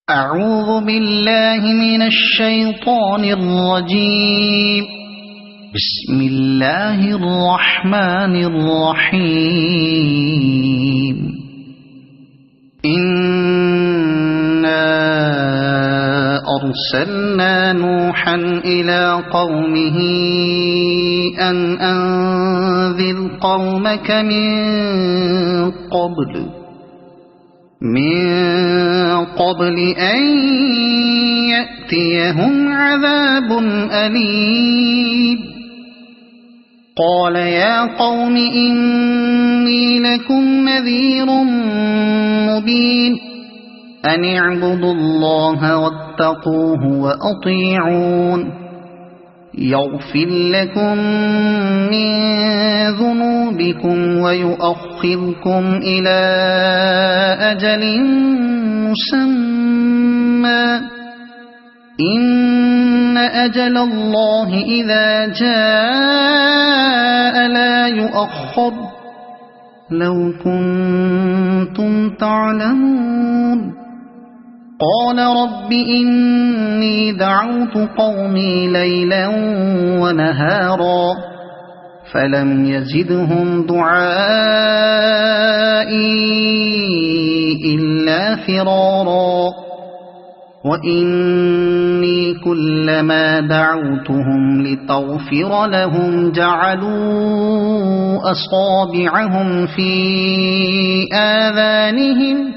أعوذ بالله من الشيطان الرجيم. بسم الله الرحمن الرحيم. إنا أرسلنا نوحا إلى قومه أن أنذر قومك من قبل أن يأتيهم عذاب أليم. قال يا قوم إني لكم نذير مبين أن اعبدوا الله واتقوه وأطيعون يغفر لكم من ذنوبكم ويؤخركم إلى أجل مسمى إن أجل الله إذا جاء لا يؤخر لو كنتم تعلمون. قال رب إني دعوت قومي ليلا ونهارا فلم يزدهم دعائي إلا فرارا. وإني كلما دعوتهم لتغفر لهم جعلوا أصابعهم في آذانهم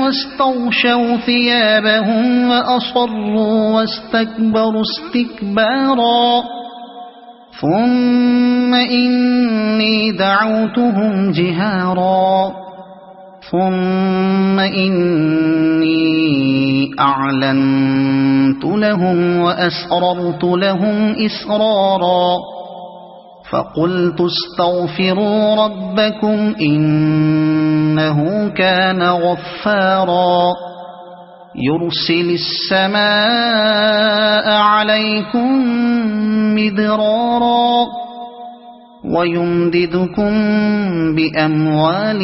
واستغشوا ثيابهم وأصروا واستكبروا استكبارا. ثم إني دعوتهم جهارا ثم إني أعلنت لهم وأسررت لهم إسرارا. فقلت استغفروا ربكم إنه كان غفارا يرسل السماء عليكم مدرارا ويمددكم بأموال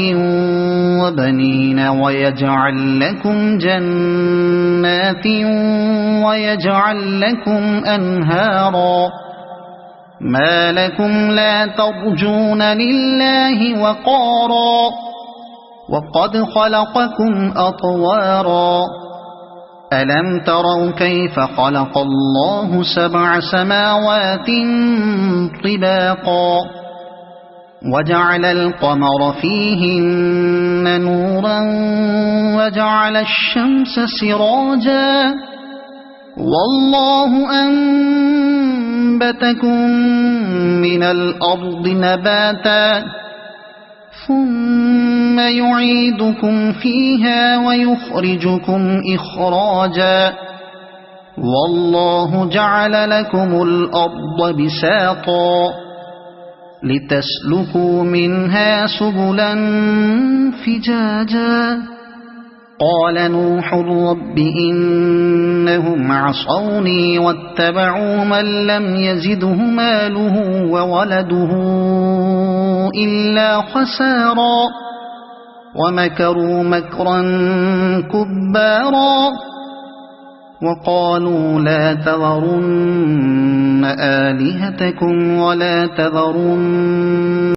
وبنين ويجعل لكم جنات ويجعل لكم أنهارا. ما لكم لا ترجون لله وقارا وقد خلقكم أطوارا. ألم تروا كيف خلق الله 7 سماوات طباقا وجعل القمر فيهن نورا وجعل الشمس سراجا والله أنبتكم من الأرض نباتا ثم يعيدكم فيها ويخرجكم إخراجا والله جعل لكم الأرض بساطا لتسلكوا منها سبلا فجاجا. قال نوح رب إنهم عصوني واتبعوا من لم يزده ماله وولده إلا خسارا ومكروا مكرا كبارا. وقالوا لا تذرن آلهتكم ولا تذرن